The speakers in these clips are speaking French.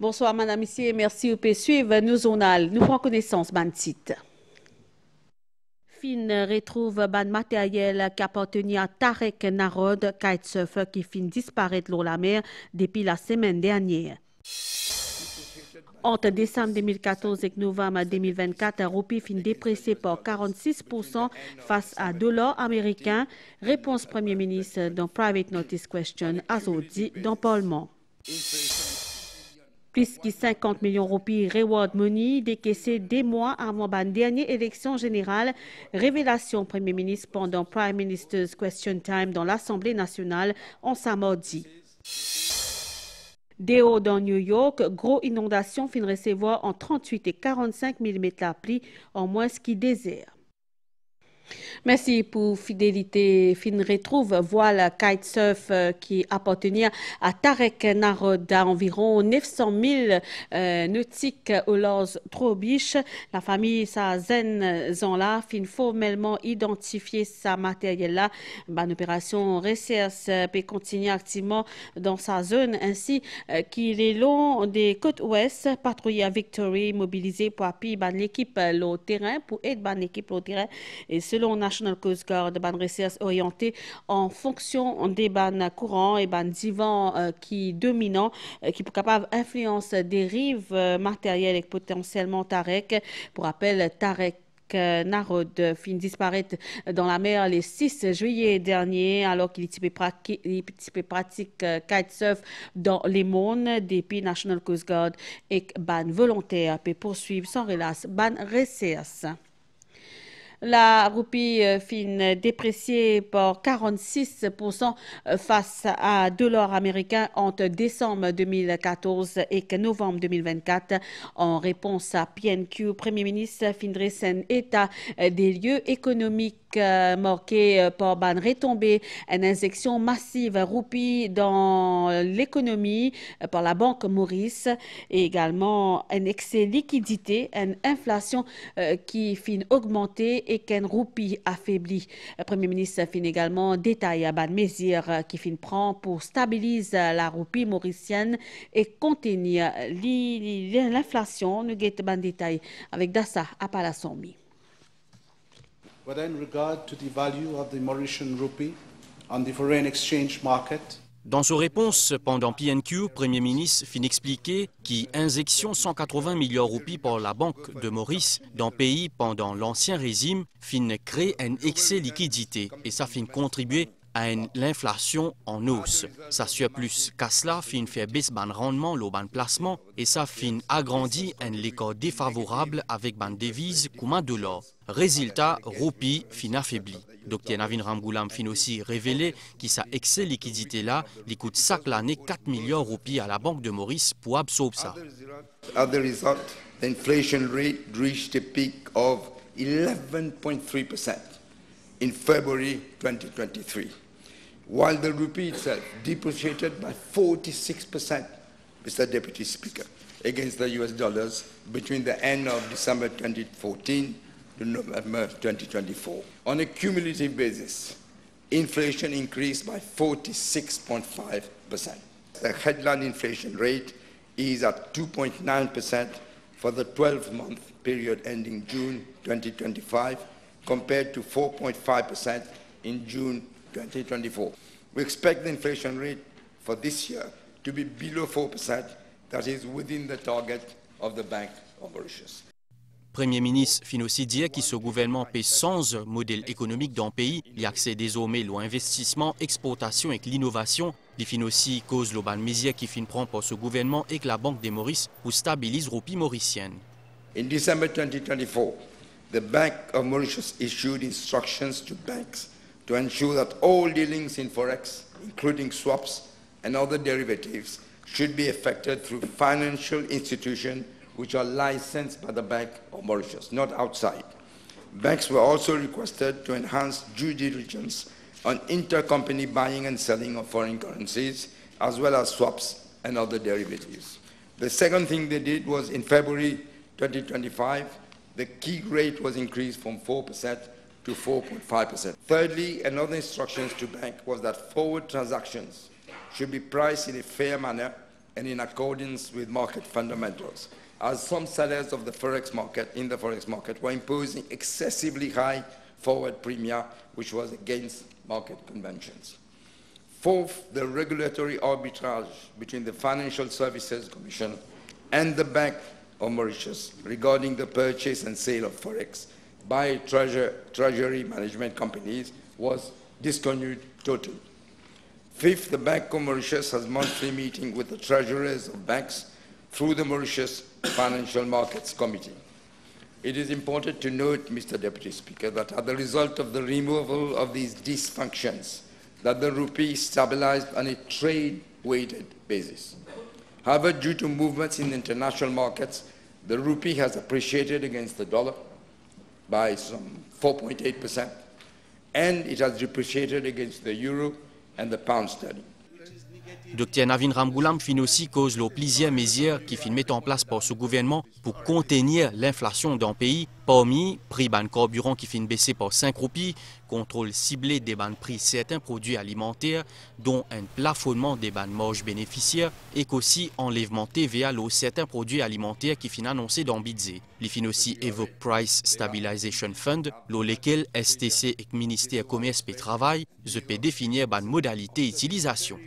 Bonsoir, madame, ici, merci pour suivre nos journal. Nous prenons connaissance, ban titre. Fin retrouve ban matériel qui appartenait à Tarek Narod, kitesurfer qui fin disparaître dans la mer depuis la semaine dernière. Entre décembre 2014 et novembre 2024, Roupi fin déprécié par 46% face à $. Réponse Premier ministre dans Private Notice Question, Azodi dans Parlement. Plus que 50 millions de roupies reward money décaissés des mois avant la dernière élection générale. Révélation Premier ministre pendant Prime Minister's Question Time dans l'Assemblée nationale en samedi. Déo dans New York, gros inondation fin recevoir en 38 et 45 mm la pluie en moins ski désert. Merci pour fidélité. Fin retrouve voile kitesurf qui appartenait à Tarek Narod d'environ 900 000 nautiques au large Trobiche. La famille Sazen Zonla fin formellement identifié sa matériel là. Une opération recherche peut continuer activement dans sa zone ainsi qu'il est long des côtes ouest. Patrouille Victory mobilisée pour appuyer l'équipe au terrain pour aider l'équipe au terrain et selon National Coast Guard, ban recherche orientée en fonction des ban courants et ban divans qui dominant, qui sont capables d'influencer des rives matérielles et potentiellement Tarek. Pour rappel, Tarek Narod fin disparaître dans la mer le 6 juillet dernier alors qu'il pratique kitesurf dans les mondes depuis National Coast Guard et ban volontaire peut poursuivre sans relâche ban recherche. La roupie fin dépréciée par 46% face à $. Entre décembre 2014 et novembre 2024. En réponse à PNQ, Premier ministre fin dresse un état des lieux économiques marqué par une retombée, une injection massive roupie dans l'économie par la Banque Maurice et également un excès de liquidité, une inflation qui fin augmenter et qu'un roupie affaibli. Le Premier ministre fin également détaillé à une mesure qui fin prend pour stabiliser la roupie mauricienne et contenir l'inflation. Nous avons un détail avec Dassa Apalasombi. But in regard to the value of the Mauritian rupee on the foreign exchange market, dans sa réponse pendant PNQ, Premier ministre fin expliqué qu'injection 180 millions de roupies par la Banque de Maurice dans le pays pendant l'ancien régime fin créer un excès de liquidité et ça fin contribuer à l'inflation en hausse. Ça suit plus qu'à cela, fin fait baisser le rendement, le placement et ça fin agrandit un écart défavorable avec une devise comme $. Résultat, roupie fin affaibli. Dr Navin Ramgoolam fin aussi révélé que sa excès de liquidité là, il coûte chaque année 4 millions de roupies à la Banque de Maurice pour absorber ça. As a result, the inflation rate reached a peak of 11.3% in February 2023, while the rupee itself depreciated by 46%, Mr. Deputy Speaker, against the US dollars between the end of December 2014 to November 2024. On a cumulative basis, inflation increased by 46.5%. The headline inflation rate is at 2.9% for the 12-month period ending June 2025, compared to 4.5% in June 2024. We expect the inflation rate for this year to be below 4%, that is within the target of the Bank of Mauritius. Premier ministre fin aussi dire que ce gouvernement peut sans modèle économique dans le pays, il accède désormais l'investissement, exportation et l'innovation. Il fin aussi cause le ban mesure qui fin prend pour ce gouvernement et la Banque des Maurice pour stabiliser la roupie mauricienne. In December 2024, the Bank of Mauritius issued instructions to banks to ensure that all dealings in forex, including swaps and other derivatives, should be effected through financial institutions which are licensed by the Bank of Mauritius, not outside. Banks were also requested to enhance due diligence on intercompany buying and selling of foreign currencies, as well as swaps and other derivatives. The second thing they did was in February 2025, the key rate was increased from 4% to 4.5%. Thirdly, another instructions to bank was that forward transactions should be priced in a fair manner and in accordance with market fundamentals, as some sellers of the forex market were imposing excessively high forward premia, which was against market conventions. Fourth, the regulatory arbitrage between the Financial Services Commission and the Bank of Mauritius regarding the purchase and sale of forex by treasury management companies was discontinued totally. Fifth, the Bank of Mauritius has monthly meeting with the treasurers of banks through the Mauritius Financial Markets Committee. It is important to note, Mr. Deputy Speaker, that as a result of the removal of these dysfunctions, that the rupee stabilized on a trade-weighted basis. However, due to movements in international markets, the rupee has appreciated against the dollar by some 4.8%, and it has depreciated against the euro and the pound sterling. Dr Navin Ramgoolam fin aussi cause le plusieurs mesures qui fin mettre en place par ce gouvernement pour contenir l'inflation dans le pays, parmi prix ban carburant qui fin baisser par 5 roupies, contrôle ciblé des ban prix certains produits alimentaires, dont un plafonnement des ban marges bénéficiaires et qu'aussi enlèvement TVA aux certains produits alimentaires qui fin annoncé dans Bidze. Il fin aussi évoque Price Stabilization Fund, lequel STC et Ministère Commerce et Travail, je peux définir ban modalité d'utilisation.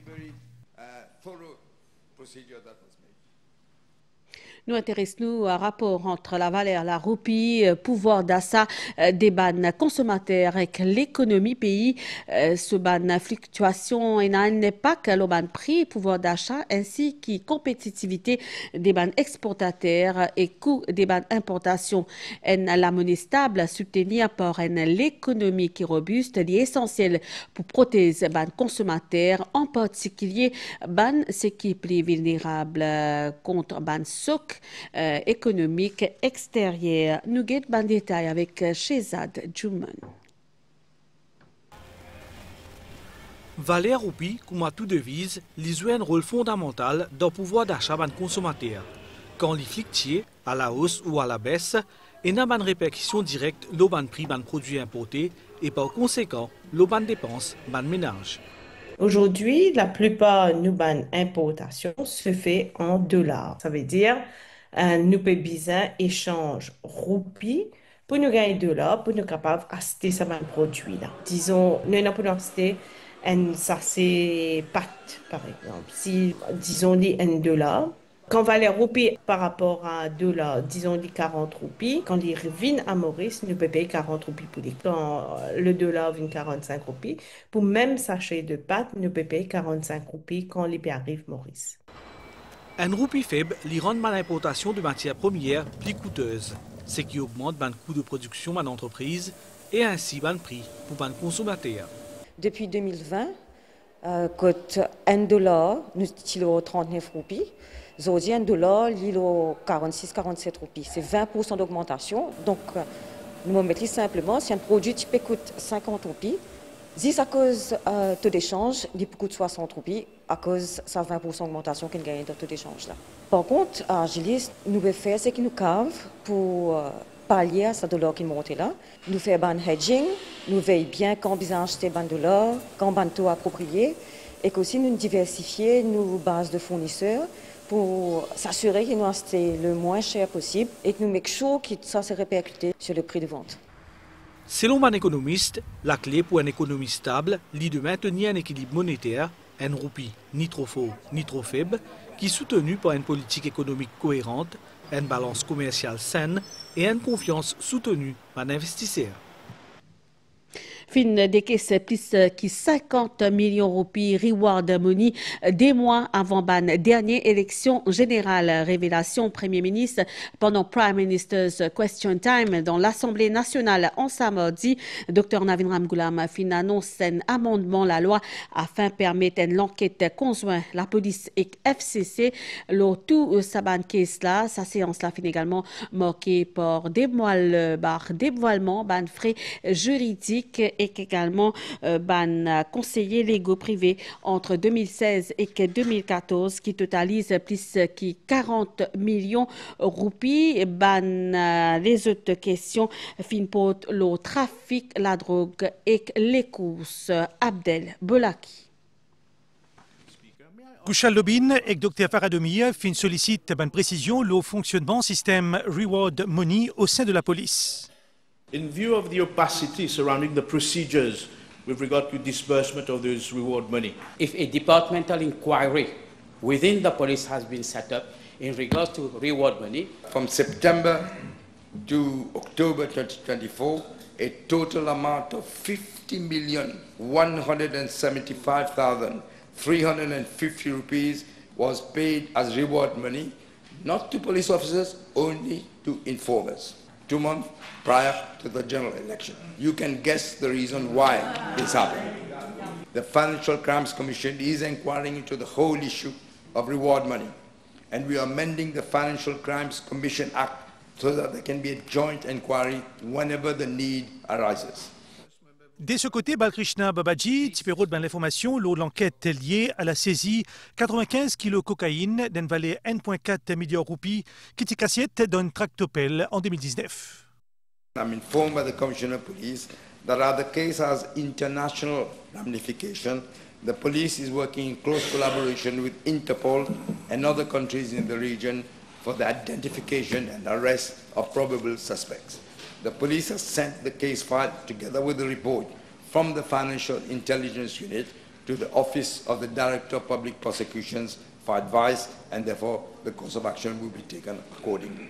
Nous intéressons-nous à rapport entre la valeur, la roupie, pouvoir d'achat des ban consommateurs avec l'économie pays. Ce ban fluctuation et un impact le ban prix, pouvoir d'achat ainsi que compétitivité des ban exportateurs et coût des ban importations. La monnaie stable soutenir par l'économie qui est robuste est essentiel pour protéger ban consommateurs, en particulier ban ce qui est plus vulnérable contre ban soc économique extérieur. Nous guettons en détail avec Shezad Djouman. Valeur roupie, comme à toute devise, il joue un rôle fondamental dans le pouvoir d'achat des consommateurs. Quand il fluctue à la hausse ou à la baisse, il y a une répercussion directe sur le prix des produits importés et par conséquent, le dépenses des ménages. Aujourd'hui, la plupart de nos importations se fait en dollars. Ça veut dire nous pouvons bien échanger roupies pour nous gagner dollars, pour nous capables d'acheter ce même produit là. Disons, nous n'avons pas acheter un sachet pâte, par exemple. Si, disons, les $1, quand va les roupies par rapport à $, disons les 40 roupies, quand ils reviennent à Maurice, nous pouvons payer 40 roupies pour les. Quand le dollar vient 45 roupies, pour même sachet de pâte, nous pouvons payer 45 roupies quand les pays arrivent à Maurice. Un roupie faible lui rend l'importation de matières premières plus coûteuse, ce qui augmente le coût de production de l'entreprise et ainsi le prix pour les consommateurs. Depuis 2020, coûte $1, nous avons 39 roupies. Aujourd'hui, $1, il est 46-47 roupies. C'est 20% d'augmentation. Donc, nous mettons simplement, si un produit type coûte 50 roupies, si à cause taux d'échange, il coûte 60 roupies, à cause de sa 20% d'augmentation qu'il gagne dans le taux d'échange. Par contre, à Agilis, nous devons faire ce qui nous cave pour pallier à ce dollar qui monte là. Nous faisons un hedging, nous veillons bien quand bien acheter un dollar, quand un taux approprié, et qu'aussi nous diversifions nos bases de fournisseurs pour s'assurer qu'ils nous achètent le moins cher possible et que nous mettons sure que ça se répercute sur le prix de vente. Selon un économiste, la clé pour une économie stable est de maintenir un équilibre monétaire, un roupie ni trop fort ni trop faible, qui est soutenu par une politique économique cohérente, une balance commerciale saine et une confiance soutenue par l'investisseur. Fin des caisses plus que 50 millions de roupies reward money des mois avant la dernière élection générale. Révélation Premier ministre pendant Prime Minister's Question Time dans l'Assemblée nationale en samedi. Dr Navin Ramgoolam fin annonce un amendement à la loi afin de permettre l'enquête conjointe la police et FCC. Le tout saban case là, sa séance là fin également marquée par dévoilement ban frais juridiques et également conseillers légaux privés entre 2016 et 2014 qui totalise plus que 40 millions de roupies. Les autres questions fin pour le trafic, la drogue et les courses. Abdel Bolaki. Kushal Lobin et Dr Faradomi fin sollicitent une précision le fonctionnement système Reward Money au sein de la police. In view of the opacity surrounding the procedures with regard to disbursement of those reward money, if a departmental inquiry within the police has been set up in regards to reward money, from September to October 2024, a total amount of 50,175,350 rupees was paid as reward money, not to police officers, only to informers, 2 months prior to the general election. You can guess the reason why this happened. The Financial Crimes Commission is inquiring into the whole issue of reward money, and we are amending the Financial Crimes Commission Act so that there can be a joint inquiry whenever the need arises. De ce côté, Balkrishna Babaji tipéro de l'information lors de l'enquête liée à la saisie 95 kg cocaïne d'une valeur 1,4 milliard de roupies qui était cassette d'un tractopelle en 2019. I'm informed by the Commissioner of Police that the case has international ramification. The police is working in close collaboration with Interpol and other countries in the region for the identification and arrest of probable suspects. The police has sent the case file together with the report from the Financial Intelligence Unit to the Office of the Director of Public Prosecutions for advice, and therefore the course of action will be taken accordingly.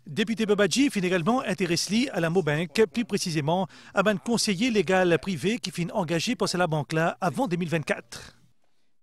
Député Babaji fin également intéressé à la Mobank, plus précisément à un conseiller légal privé qui fin engagé pour la banque là avant 2024.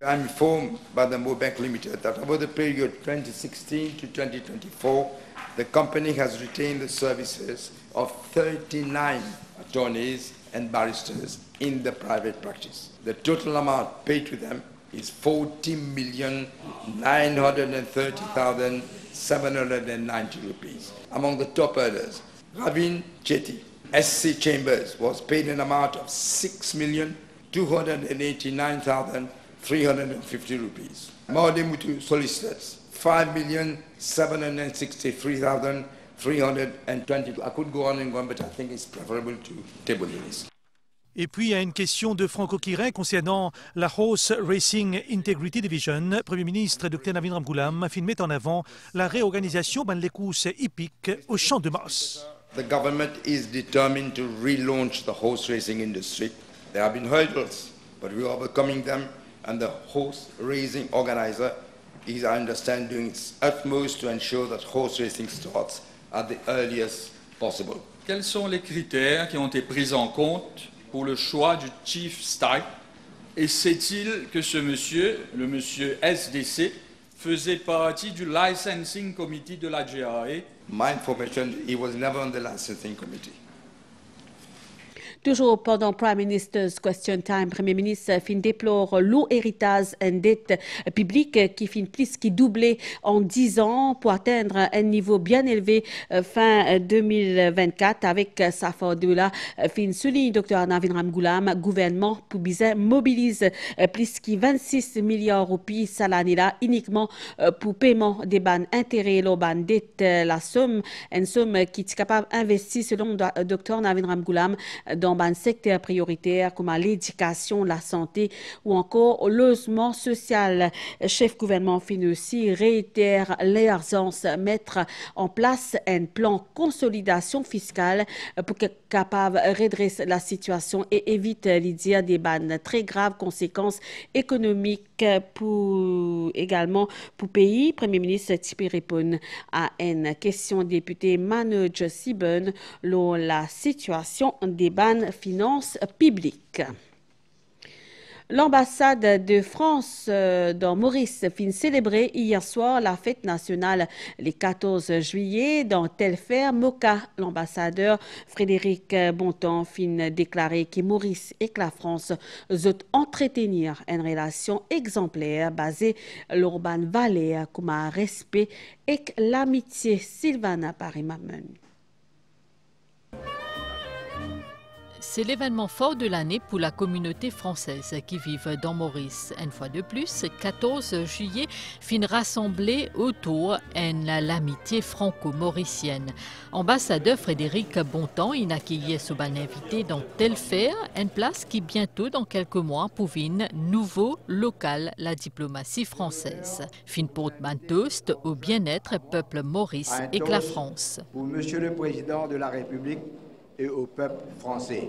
I'm informed by the Mobank Limited that over the period 2016 to 2024, the company has retained the services of 39 attorneys and barristers in the private practice. The total amount paid to them is 40,930,790 rupees. Among the top earners, Ravin Chetty, SC Chambers, was paid an amount of 6,289,350 rupees. Maudemutu solicitors, 5,763,320. I could go on and go on, but I think it's preferable to table this. Et puis, il y a une question de Franco Quirin concernant la Horse Racing Integrity Division. Premier ministre Dr Navin Ramgoolam met en avant la réorganisation des courses hippiques au Champ de Mars. The government is determined to relaunch the horse racing industry. There have been hurdles, but we are overcoming them, and the horse racing organizer is, I understand, doing its utmost to ensure that horse racing starts at the earliest possible. Quels sont les critères qui ont été pris en compte pour le choix du Chief Style? Et sait-il que ce monsieur, le monsieur SDC, faisait partie du Licensing Committee de la GRA? My information, he was never on the licensing committee. Toujours pendant Prime Minister's Question Time, Premier ministre fin déplore lourd héritage en dette publique qui fin plus qui doublé en 10 ans pour atteindre un niveau bien élevé fin 2024 avec sa formule fin souligne Dr Navin Ramgoolam, gouvernement pour bien mobilise plus que 26 milliards de roupies cette année-là uniquement pour paiement des ban intérêts la ban dette la somme une somme qui est capable d'investir selon Dr Navin Ramgoolam dans un secteur prioritaire comme l'éducation, la santé ou encore le logement social. Chef gouvernement financier réitère l'urgence de mettre en place un plan consolidation fiscale pour être capable de redresser la situation et éviter l'idée des très graves conséquences économiques pour également pour le pays. Premier ministre Tipi répond à une question député Manoj Siben sur la situation des finances publiques. L'ambassade de France dans Maurice fin célébrer hier soir la fête nationale le 14 juillet dans Telfer, Moka. L'ambassadeur Frédéric Bontemps fin déclaré que Maurice et que la France veulent entretenir une relation exemplaire basée l'urban valeur comme un respect et l'amitié. Sylvana Parimamen. C'est l'événement fort de l'année pour la communauté française qui vit dans Maurice. Une fois de plus, 14 juillet, fin rassemblée autour de l'amitié franco-mauricienne. Ambassadeur Frédéric Bontemps il accueillait son invité dans Telfair, une place qui bientôt, dans quelques mois, pouvine nouveau local la diplomatie française. Fin porte-man toast au bien-être peuple Maurice et la France. Pour Monsieur le Président de la République et au peuple français.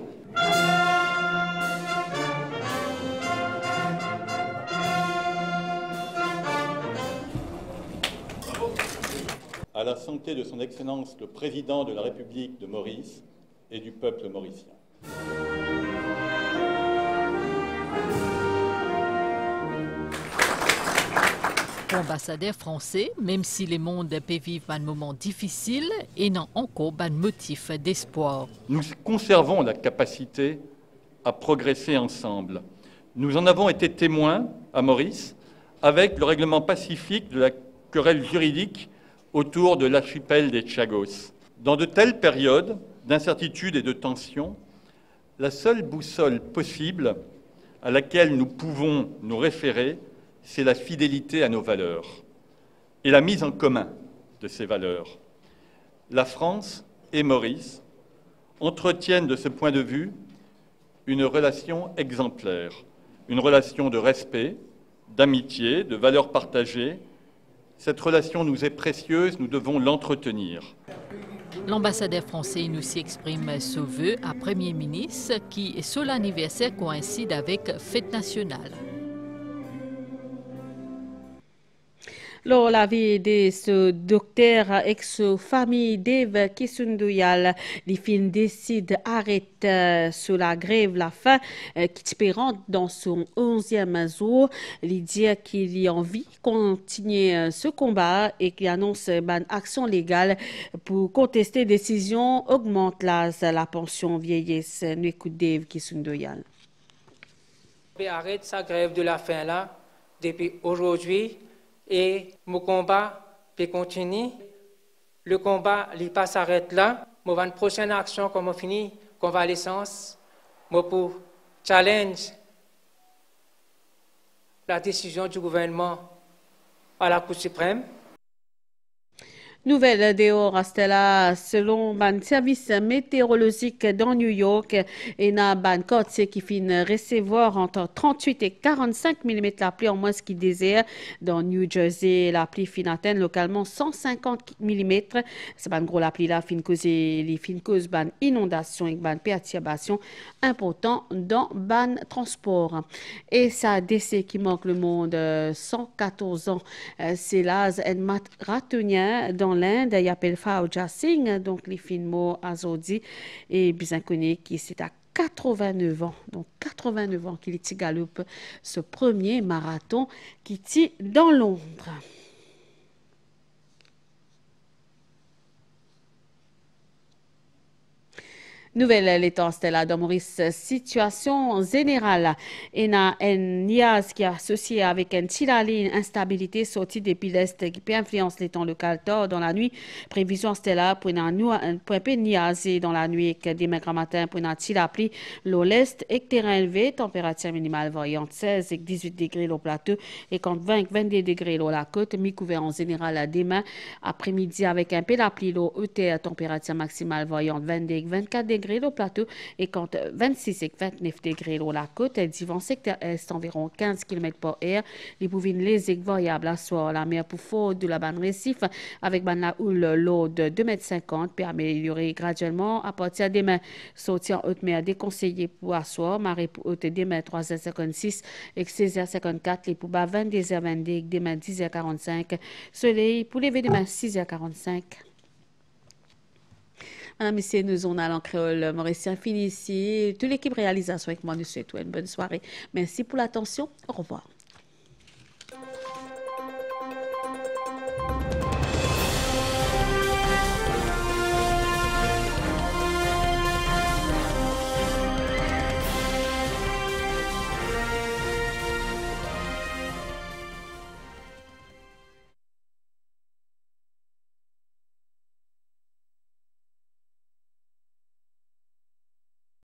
À la santé de son Excellence le Président de la République de Maurice et du peuple mauricien. Ambassadeur français, même si le monde peut vivre un moment difficile, et n'a encore un motif d'espoir. Nous conservons la capacité à progresser ensemble. Nous en avons été témoins à Maurice avec le règlement pacifique de la querelle juridique autour de l'archipel des Chagos. Dans de telles périodes d'incertitude et de tension, la seule boussole possible à laquelle nous pouvons nous référer, c'est la fidélité à nos valeurs et la mise en commun de ces valeurs. La France et Maurice entretiennent de ce point de vue une relation exemplaire, une relation de respect, d'amitié, de valeurs partagées. Cette relation nous est précieuse, nous devons l'entretenir. L'ambassadeur français nous s'y exprime ce vœu à Premier ministre qui, sur l'anniversaire, coïncide avec Fête nationale. Lors la vie de ce docteur ex-famille d'Eve Kisundoyal, les filles décident d'arrêter sur la grève la fin qui rentre dans son 11e jour. Il dit qu'il a envie de continuer ce combat et qu'il annonce une action légale pour contester décision augmente la pension vieillesse. Nous écoutons Dave Kisundoyal. On arrête sa grève de la faim là depuis aujourd'hui. Et mon combat peut continuer. Le combat ne pas s'arrête là. Moi, une prochaine action, comme on finit, convalescence, moi pour challenge la décision du gouvernement à la Cour suprême. Nouvelle dehors Stella, selon un service météorologique dans New York, et na ban côte qui fin recevoir entre 38 et 45 mm la pluie en moins ce qui désert. Dans New Jersey, la pluie fin atteint localement 150 mm. C'est ban gros la pluie là fin cause ban inondation et ban perturbation important dans ban transport. Et ça décès qui manque le monde 114 ans. C'est là un marathonien dans l'Inde, il appelle Fauja Singh, donc les films Azodi et bien connu qui c'est à 89 ans, donc 89 ans qu'il est galope ce premier marathon qui est dans Londres. Nouvelle l'étang Stella dans Maurice, situation générale. Et na un niaz qui est associé avec une tilaline instabilité sortie depuis l'Est qui peut influencer l'étang local tard dans la nuit. Prévision Stella pour un peu niaz dans la nuit que demain grand matin pour un tilapli l'Est et terrain élevé, température minimale variante 16 et 18 degrés au plateau et quand 22 degrés à la côte, mi-couvert en général à demain après-midi avec un peu la pluie l'eau température maximale variante 22 et 24 degrés au plateau et quand 26 et 29 degrés au la côte, divan secteur est environ 15 km par heure. Les bouvines léger variables à soir, la mer pour fort de la bande récif avec la houle l'eau de 2,50 m peut améliorer graduellement à partir des mains. Sortie en haute mer déconseillé pour asseoir, marée pour haute des mains 3h56 et 16h54, les pour bas 22h22 des mains 10h45, soleil pour lever des mains 6h45. Madame, Messieurs, nous on a en créole mauricien fini ici. Toute l'équipe réalisation avec moi, nous souhaitons une bonne soirée. Merci pour l'attention. Au revoir.